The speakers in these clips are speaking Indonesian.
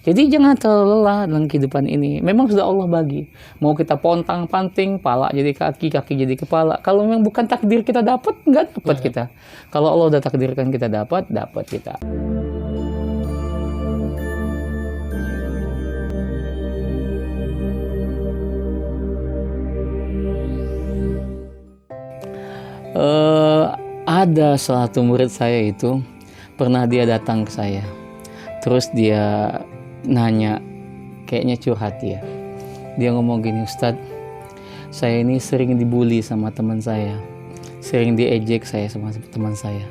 Jadi jangan terlalu lelah dalam kehidupan ini. Memang sudah Allah bagi. Mau kita pontang-panting, pala jadi kaki, kaki jadi kepala. Kalau memang bukan takdir kita dapat, nggak dapat kita. Kalau Allah udah takdirkan kita dapat kita. Ada salah satu murid saya itu, pernah dia datang ke saya. Terus dia nanya, kayaknya curhat ya. Dia ngomong gini, Ustadz, saya ini sering dibully sama teman saya. Sering diejek saya sama teman saya.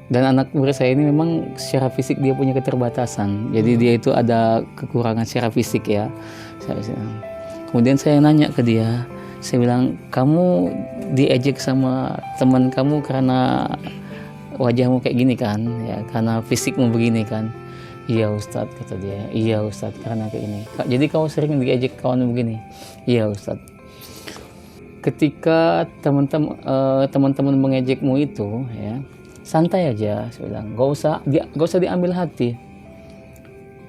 Dan anak murid saya ini memang secara fisik dia punya keterbatasan. Jadi dia itu ada kekurangan secara fisik ya. Kemudian saya nanya ke dia, saya bilang, kamu diejek sama teman kamu karena wajahmu kayak gini kan, ya, karena fisikmu begini kan. Iya Ustadz, kata dia. Iya Ustadz, karena kayak gini. Jadi kau sering diejek kawan begini. Iya Ustadz. Ketika teman-teman mengejekmu itu, ya, santai aja, saya bilang. Gak usah diambil hati.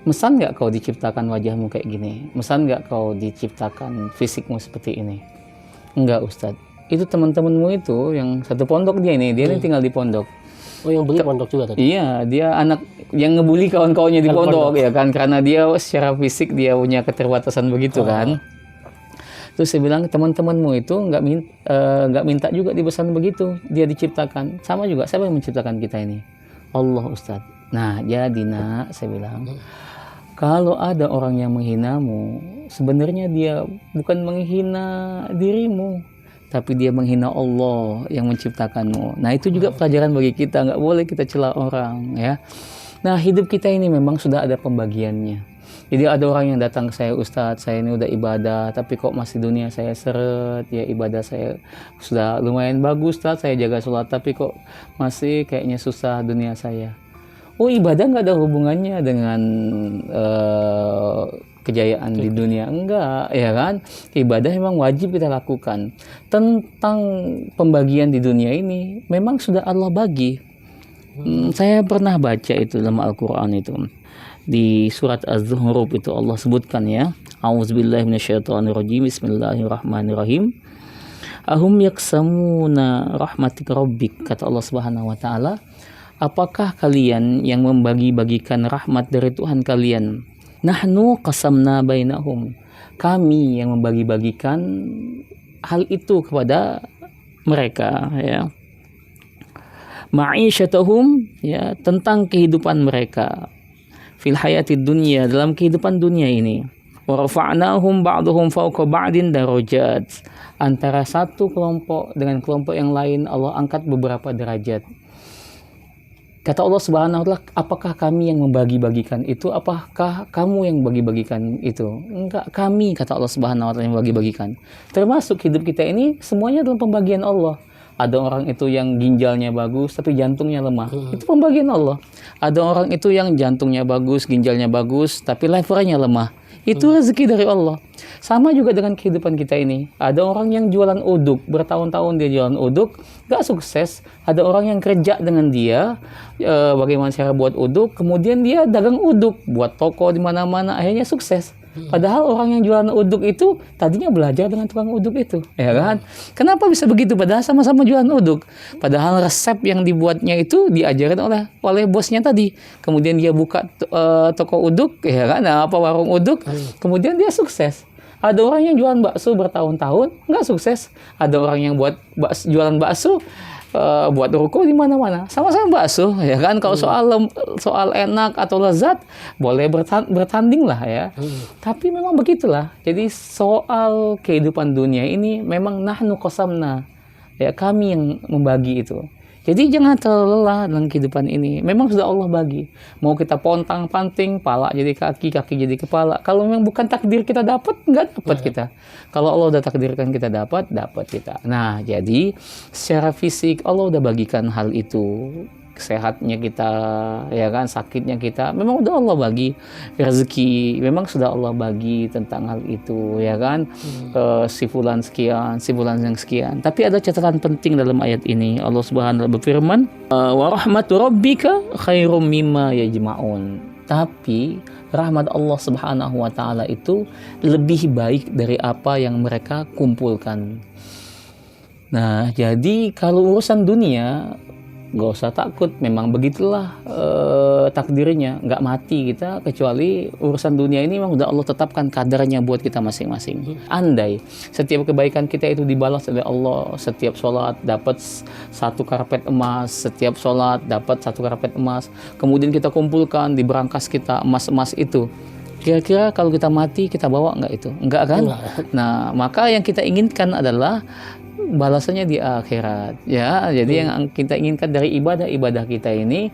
Mesan nggak kau diciptakan wajahmu kayak gini? Mesan nggak kau diciptakan fisikmu seperti ini? Enggak Ustadz. Itu teman-temanmu itu yang satu pondok dia ini tinggal di pondok. Oh, yang beli pondok juga tadi? Iya, dia anak yang ngebully kawan-kawannya di pondok ya kan, karena dia secara fisik dia punya keterbatasan begitu kan. Terus saya bilang, teman-temanmu itu nggak minta juga dipesan begitu, dia diciptakan. Sama juga, siapa yang menciptakan kita ini? Allah Ustadz. Nah, jadi nak, saya bilang, kalau ada orang yang menghinamu, sebenarnya dia bukan menghina dirimu, tapi dia menghina Allah yang menciptakanmu. Nah, itu juga pelajaran bagi kita, nggak boleh kita cela orang ya. Nah, hidup kita ini memang sudah ada pembagiannya. Jadi ada orang yang datang ke saya, Ustadz, saya ini udah ibadah, tapi kok masih dunia saya seret, ya ibadah saya sudah lumayan bagus, Ustadz, saya jaga sholat, tapi kok masih kayaknya susah dunia saya. Oh, ibadah nggak ada hubungannya dengan kejayaan di dunia, enggak ya kan. Ibadah memang wajib kita lakukan. Tentang pembagian di dunia ini memang sudah Allah bagi. Saya pernah baca itu dalam Al-Quran itu, di surat Az-Zukhruf itu Allah sebutkan ya, A'udzubillahi minasyaitonirrajim, Bismillahirrahmanirrahim. Ahum yaksamuna rahmatik rabbik, kata Allah Subhanahu wa taala, apakah kalian yang membagi-bagikan rahmat dari Tuhan kalian? Nahnu qasamna bainahum, kami yang membagi-bagikan hal itu kepada mereka ya. Ma'isyatahum, ya, tentang kehidupan mereka, fil hayatid dunya, dalam kehidupan dunia ini. Wa rafa'nahum ba'dhum fawqa ba'din darajat, antara satu kelompok dengan kelompok yang lain Allah angkat beberapa derajat. Kata Allah Subhanahu wa ta'ala, apakah kami yang membagi-bagikan itu? Apakah kamu yang bagi-bagikan itu? Enggak, kami, kata Allah Subhanahu wa ta'ala, yang bagi-bagikan. Termasuk hidup kita ini semuanya dalam pembagian Allah. Ada orang itu yang ginjalnya bagus tapi jantungnya lemah. Itu pembagian Allah. Ada orang itu yang jantungnya bagus, ginjalnya bagus tapi levernya lemah. Itu rezeki dari Allah. Sama juga dengan kehidupan kita ini. Ada orang yang jualan uduk, bertahun-tahun dia jualan uduk, gak sukses. Ada orang yang kerja dengan dia, bagaimana cara buat uduk, kemudian dia dagang uduk, buat toko di mana-mana, akhirnya sukses. Padahal orang yang jualan uduk itu tadinya belajar dengan tukang uduk itu, ya kan? Kenapa bisa begitu? Padahal sama-sama jualan uduk. Padahal resep yang dibuatnya itu diajarkan oleh bosnya tadi. Kemudian dia buka toko uduk, ya kan? Warung uduk. Kemudian dia sukses. Ada orang yang jualan bakso bertahun-tahun nggak sukses. Ada orang yang jualan bakso, buat ruko di mana-mana, sama-sama bakso, ya kan? Kalau soal enak atau lezat boleh bertanding lah ya. Tapi memang begitulah. Jadi soal kehidupan dunia ini memang nahnu qasamna, ya, kami yang membagi itu. Jadi jangan terlalu lelah dalam kehidupan ini. Memang sudah Allah bagi. Mau kita pontang-panting, pala jadi kaki, kaki jadi kepala. Kalau memang bukan takdir kita dapat, nggak dapat kita. Kalau Allah udah takdirkan kita dapat kita. Nah, jadi secara fisik Allah udah bagikan hal itu. Sehatnya kita, ya kan, sakitnya kita, memang udah Allah bagi. Rezeki memang sudah Allah bagi tentang hal itu, ya kan. Si fulan sekian, si fulan yang sekian. Tapi ada catatan penting dalam ayat ini. Allah Subhanahu wa ta'ala berfirman, wa rahmatu rabbika khairum mimma yajma'un. Tapi rahmat Allah Subhanahu wa taala itu lebih baik dari apa yang mereka kumpulkan. Nah, jadi kalau urusan dunia nggak usah takut, memang begitulah takdirnya, nggak mati kita kecuali urusan dunia ini memang udah Allah tetapkan kadarnya buat kita masing-masing. Andai setiap kebaikan kita itu dibalas oleh Allah, setiap sholat dapat satu karpet emas, setiap sholat dapat satu karpet emas, kemudian kita kumpulkan di berangkas kita emas-emas itu, kira-kira kalau kita mati kita bawa nggak itu? Enggak kan? Nah, maka yang kita inginkan adalah balasannya di akhirat, ya. Jadi yang kita inginkan dari ibadah kita ini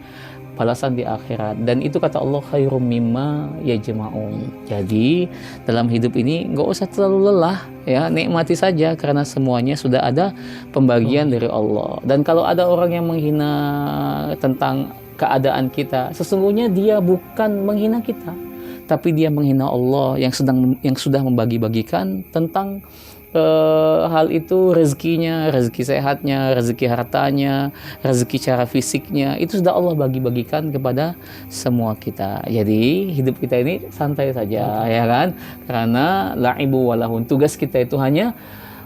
balasan di akhirat, dan itu kata Allah khairum mimma yajma'un. Jadi dalam hidup ini nggak usah terlalu lelah, ya, nikmati saja karena semuanya sudah ada pembagian dari Allah. Dan kalau ada orang yang menghina tentang keadaan kita, sesungguhnya dia bukan menghina kita, tapi dia menghina Allah yang sudah membagi-bagikan tentang hal itu, rezekinya, rezeki sehatnya, rezeki hartanya, rezeki cara fisiknya, itu sudah Allah bagi-bagikan kepada semua kita. Jadi hidup kita ini santai saja, ya kan? Karena la'ibu walahun, tugas kita itu hanya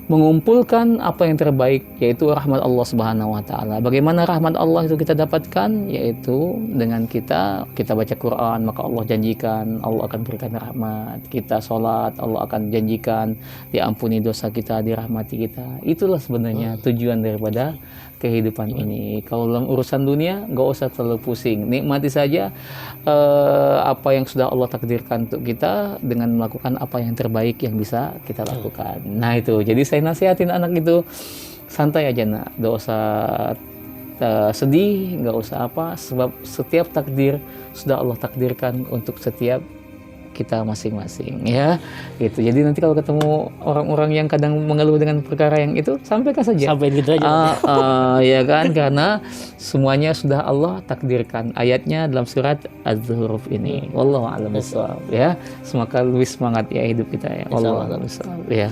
mengumpulkan apa yang terbaik, yaitu rahmat Allah Subhanahu wa taala. Bagaimana rahmat Allah itu kita dapatkan? Yaitu dengan kita baca Quran, maka Allah janjikan Allah akan berikan rahmat. Kita sholat, Allah akan janjikan diampuni dosa kita, dirahmati kita. Itulah sebenarnya tujuan daripada kehidupan ini. Kalau dalam urusan dunia nggak usah terlalu pusing, nikmati saja apa yang sudah Allah takdirkan untuk kita dengan melakukan apa yang terbaik yang bisa kita lakukan. Nah itu, jadi saya nasihatin anak itu santai aja, nak, nggak usah sedih, nggak usah apa, sebab setiap takdir sudah Allah takdirkan untuk setiap kita masing-masing, ya gitu. Jadi nanti kalau ketemu orang-orang yang kadang mengeluh dengan perkara yang itu, sampaikan saja, Sampai gitu aja. ya kan, karena semuanya sudah Allah takdirkan. Ayatnya dalam surat Az-Zukhruf ini. Wallahu a'lam bishawab, ya. Semoga lebih semangat ya hidup kita, ya. Wallahu a'lam bishawab, ya.